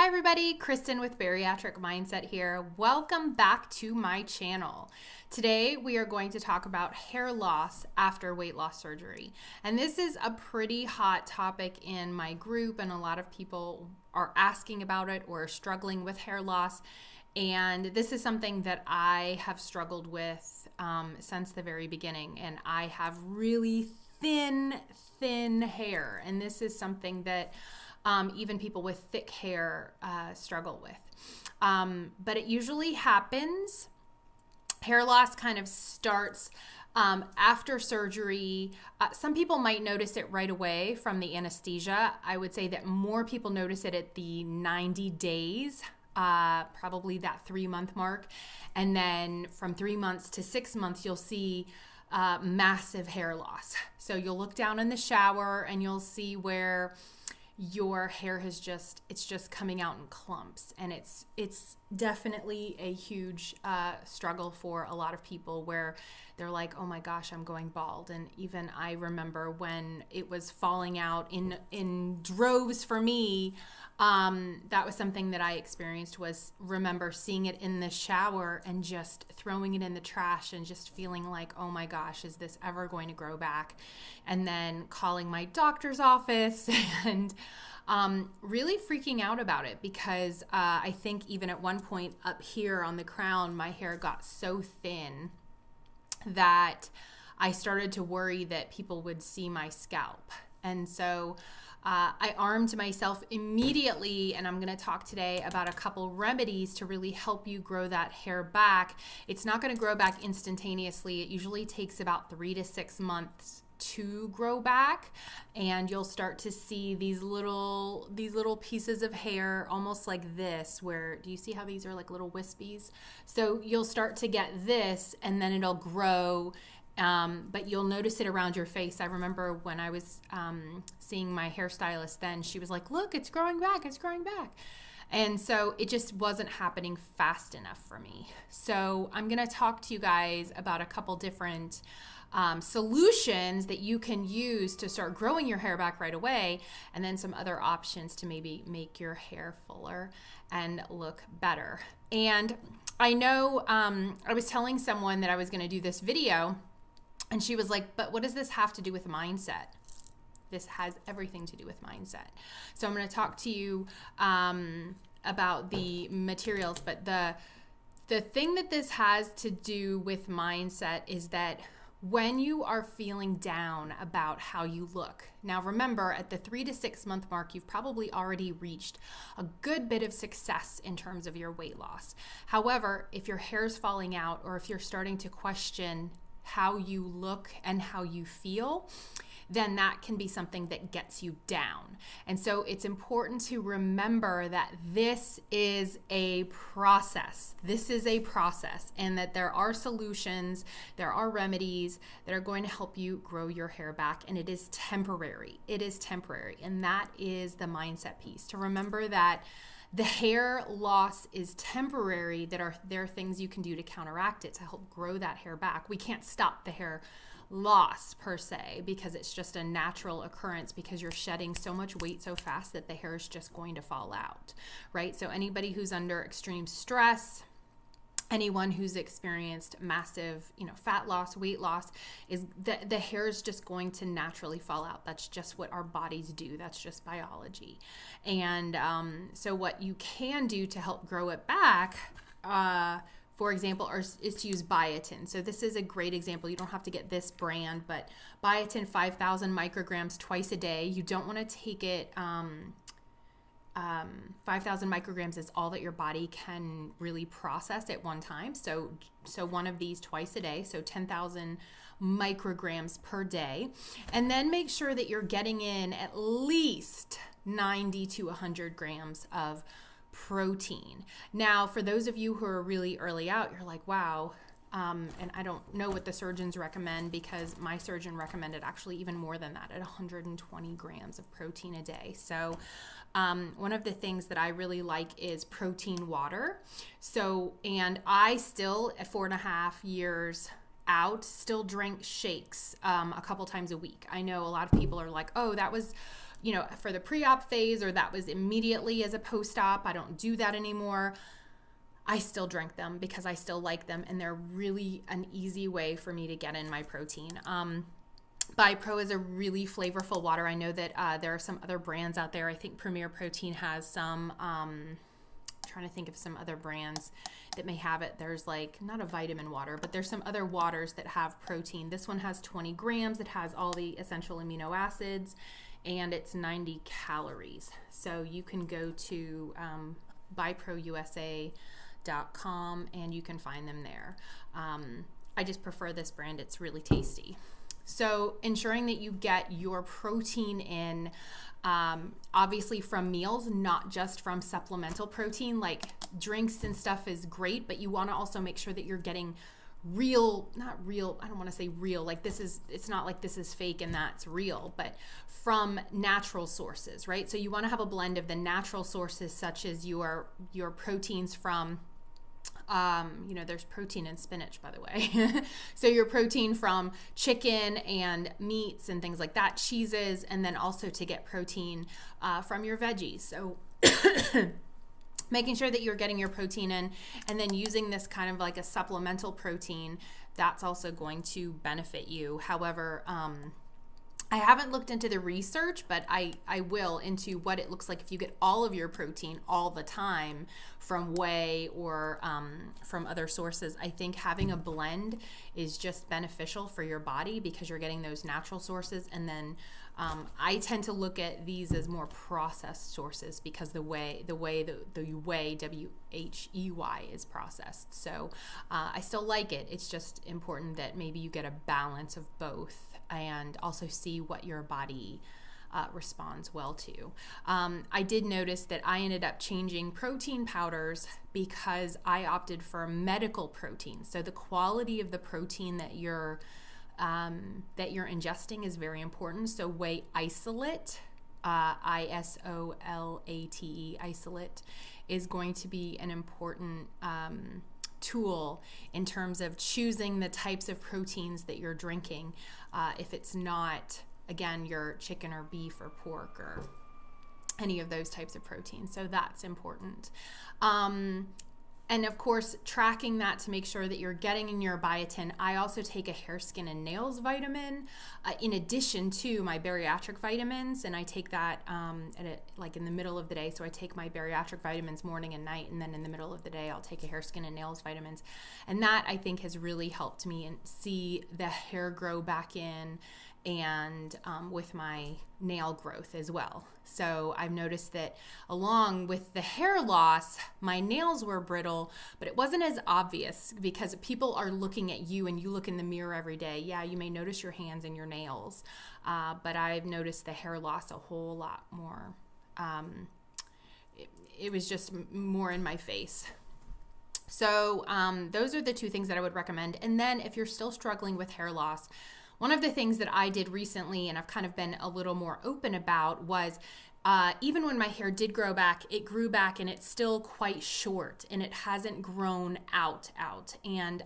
everybody, Kristen with Bariatric Mindset here. Welcome back to my channel. Today we are going to talk about hair loss after weight loss surgery. And this is a pretty hot topic in my group, and a lot of people are asking about it or are struggling with hair loss. And this is something that I have struggled with since the very beginning. And I have really thin hair. And this is something that even people with thick hair struggle with. But it usually happens. Hair loss kind of starts after surgery. Some people might notice it right away from the anesthesia. I would say that more people notice it at the 90 days, probably that 3-month mark. And then from 3 months to 6 months, you'll see massive hair loss. So you'll look down in the shower and you'll see where your hair it's just coming out in clumps, and it's definitely a huge struggle for a lot of people, where they're like, oh my gosh, I'm going bald. And even I remember when it was falling out in droves for me. That was something that I experienced, was remember seeing it in the shower and just throwing it in the trash and just feeling like, oh my gosh, is this ever going to grow back? And then calling my doctor's office and really freaking out about it, because I think even at one point up here on the crown, my hair got so thin that I started to worry that people would see my scalp. And so I armed myself immediately, and I'm going to talk today about a couple remedies to really help you grow that hair back. It's not going to grow back instantaneously. It usually takes about 3 to 6 months to grow back, and you'll start to see these little pieces of hair almost like this, where, do you see how these are like little wispies? So you'll start to get this, and then it'll grow. But you'll notice it around your face. I remember when I was seeing my hairstylist then, she was like, look, it's growing back, it's growing back. And so it just wasn't happening fast enough for me. So I'm going to talk to you guys about a couple different solutions that you can use to start growing your hair back right away, and then some other options to maybe make your hair fuller and look better. And I know I was telling someone that I was going to do this video, and she was like, but what does this have to do with mindset? This has everything to do with mindset. So I'm going to talk to you about the materials, but the thing that this has to do with mindset is that when you are feeling down about how you look. Now remember, at the 3 to 6 month mark, you've probably already reached a good bit of success in terms of your weight loss. However, if your hair's falling out, or if you're starting to question how you look and how you feel, then that can be something that gets you down. And so it's important to remember that this is a process. This is a process, and that there are solutions, there are remedies that are going to help you grow your hair back, and it is temporary. It is temporary. And that is the mindset piece, to remember that the hair loss is temporary. There are things you can do to counteract it, to help grow that hair back. We can't stop the hair loss per se, because it's just a natural occurrence, because you're shedding so much weight so fast that the hair is just going to fall out, right? So anybody who's under extreme stress, anyone who's experienced massive, fat loss, weight loss, is the hair is just going to naturally fall out. That's just what our bodies do. That's just biology. And so what you can do to help grow it back, for example, is to use biotin. So this is a great example. You don't have to get this brand, but biotin 5,000 micrograms twice a day. You don't want to take it 5,000 micrograms is all that your body can really process at one time. So one of these twice a day, so 10,000 micrograms per day. And then make sure that you're getting in at least 90 to 100 grams of protein. Now, for those of you who are really early out, you're like, wow, and I don't know what the surgeons recommend, because my surgeon recommended actually even more than that, at 120 grams of protein a day. So one of the things that I really like is protein water. So, and I still, at 4.5 years out, still drink shakes a couple times a week. I know a lot of people are like, oh, that was for the pre-op phase, or that was immediately as a post-op. I don't do that anymore. I still drink them because I still like them, and they're really an easy way for me to get in my protein. BiPro is a really flavorful water. I know that there are some other brands out there. I think Premier Protein has some. Trying to think of some other brands that may have it. There's like, not a vitamin water, but there's some other waters that have protein. This one has 20 grams. It has all the essential amino acids, and it's 90 calories. So you can go to biprousa.com and you can find them there. I just prefer this brand. It's really tasty. So ensuring that you get your protein in, obviously from meals, not just from supplemental protein, like drinks and stuff is great, but you want to also make sure that you're getting I don't want to say real, like it's not like this is fake and that's real, but from natural sources, right? So you want to have a blend of the natural sources, such as your proteins from there's protein in spinach, by the way. So your protein from chicken and meats and things like that, cheeses, and then also to get protein from your veggies. So making sure that you're getting your protein in, and then using this kind of like a supplemental protein, that's also going to benefit you. However, I haven't looked into the research, but I will, into what it looks like if you get all of your protein all the time from whey or from other sources. I think having a blend is just beneficial for your body because you're getting those natural sources. And then I tend to look at these as more processed sources because the whey WHEY is processed. So I still like it. It's just important that maybe you get a balance of both and also see what your body responds well to. I did notice that I ended up changing protein powders because I opted for medical protein. So the quality of the protein that you're ingesting is very important. So whey isolate, ISOLATE, isolate, is going to be an important tool in terms of choosing the types of proteins that you're drinking. If it's not, again, your chicken or beef or pork or any of those types of proteins. So that's important. And of course, tracking that to make sure that you're getting in your biotin. I also take a hair, skin, and nails vitamin in addition to my bariatric vitamins, and I take that like in the middle of the day. So I take my bariatric vitamins morning and night, and then in the middle of the day, I'll take a hair, skin, and nails vitamins. And that, I think, has really helped me and see the hair grow back in, and with my nail growth as well. So I've noticed that along with the hair loss, my nails were brittle, but it wasn't as obvious because people are looking at you and you look in the mirror every day. Yeah, you may notice your hands and your nails, but I've noticed the hair loss a whole lot more. It was just more in my face. So those are the two things that I would recommend. And then if you're still struggling with hair loss, one of the things that I did recently, and I've kind of been a little more open about, was even when my hair did grow back, it grew back and it's still quite short and it hasn't grown out. And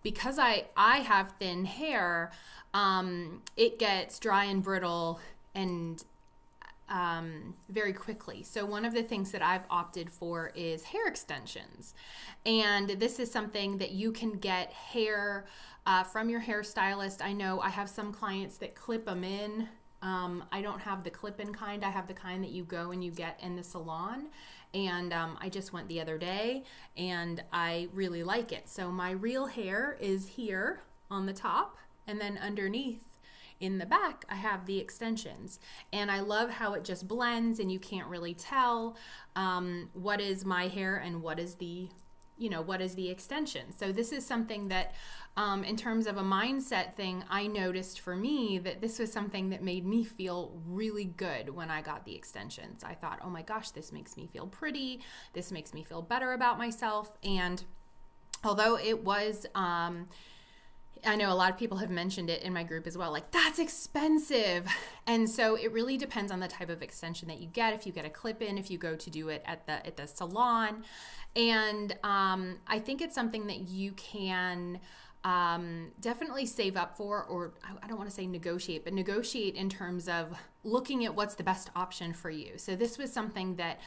because I have thin hair, it gets dry and brittle and very quickly. So one of the things that I've opted for is hair extensions. And this is something that you can get hair from your hairstylist. I know I have some clients that clip them in. I don't have the clip-in kind. I have the kind that you go and you get in the salon. And I just went the other day and I really like it. So my real hair is here on the top, and then underneath in the back, I have the extensions. And I love how it just blends and you can't really tell what is my hair and what is the extension. So this is something that in terms of a mindset thing, I noticed for me that this was something that made me feel really good when I got the extensions. I thought, oh my gosh, this makes me feel pretty. This makes me feel better about myself. And although it was, I know a lot of people have mentioned it in my group as well, like that's expensive. And so it really depends on the type of extension that you get. If you get a clip-in, if you go to do it at the salon. And I think it's something that you can definitely save up for, or I don't want to say negotiate, but negotiate in terms of looking at what's the best option for you. So this was something that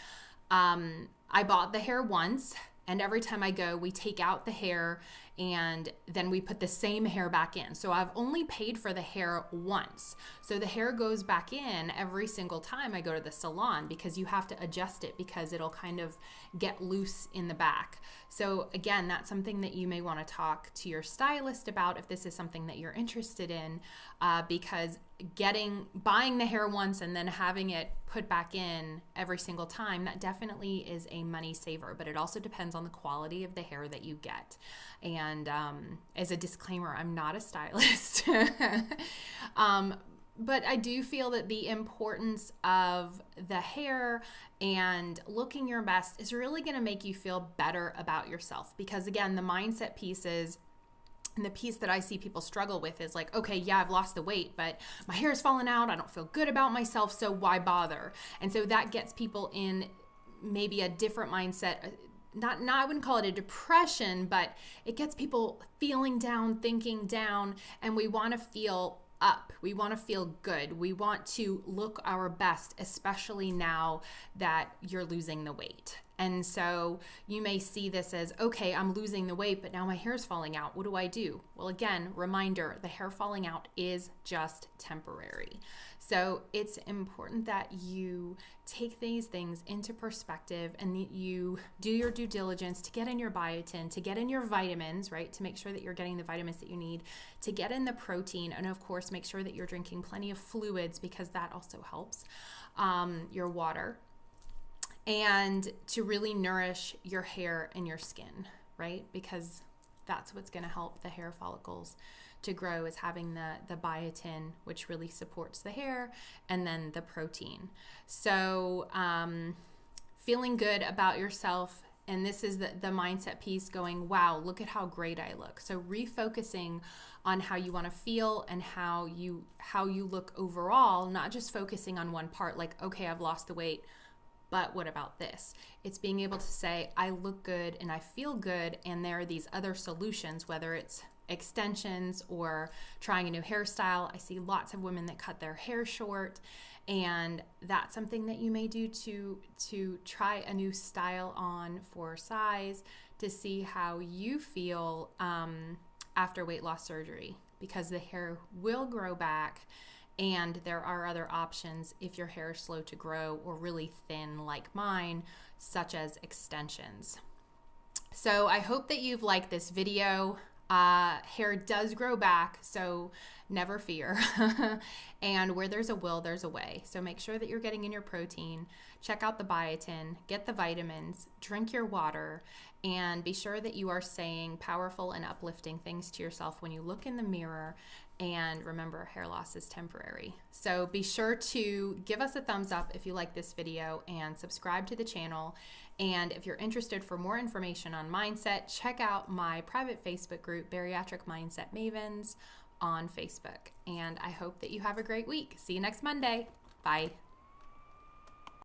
I bought the hair once, and every time I go, we take out the hair and then we put the same hair back in. So I've only paid for the hair once. So the hair goes back in every single time I go to the salon, because you have to adjust it because it'll kind of get loose in the back. So again, that's something that you may want to talk to your stylist about if this is something that you're interested in, because buying the hair once and then having it put back in every single time, that definitely is a money saver, but it also depends on the quality of the hair that you get. And as a disclaimer, I'm not a stylist. But I do feel that the importance of the hair and looking your best is really going to make you feel better about yourself. Because again, the mindset piece is, and the piece that I see people struggle with is like, okay, yeah, I've lost the weight, but my hair's fallen out. I don't feel good about myself, so why bother? And so that gets people in maybe a different mindset. Not, I wouldn't call it a depression, but it gets people feeling down, thinking down, and we want to feel up. We want to feel good. We want to look our best, especially now that you're losing the weight. And so you may see this as, okay, I'm losing the weight, but now my hair is falling out. What do I do? Well, again, reminder, the hair falling out is just temporary. So it's important that you take these things into perspective and that you do your due diligence to get in your biotin, to get in your vitamins, right? To make sure that you're getting the vitamins that you need, to get in the protein, and of course, make sure that you're drinking plenty of fluids, because that also helps, your water, and to really nourish your hair and your skin, right? Because that's what's going to help the hair follicles to grow, is having the biotin, which really supports the hair, and then the protein. So feeling good about yourself, and this is the mindset piece, going, wow, look at how great I look. So refocusing on how you want to feel and how you look overall, not just focusing on one part, like, okay, I've lost the weight, but what about this? It's being able to say, I look good and I feel good, and there are these other solutions, whether it's extensions or trying a new hairstyle. I see lots of women that cut their hair short, and that's something that you may do to try a new style on for size, to see how you feel after weight loss surgery, because the hair will grow back. And there are other options if your hair is slow to grow or really thin like mine, such as extensions. So I hope that you've liked this video. Hair does grow back, so never fear. And where there's a will, there's a way. So make sure that you're getting in your protein, check out the biotin, get the vitamins, drink your water, and be sure that you are saying powerful and uplifting things to yourself when you look in the mirror. And remember, hair loss is temporary. So be sure to give us a thumbs up if you like this video, and subscribe to the channel. And if you're interested for more information on mindset, check out my private Facebook group, Bariatric Mindset Mavens, on Facebook. And I hope that you have a great week. See you next Monday. Bye.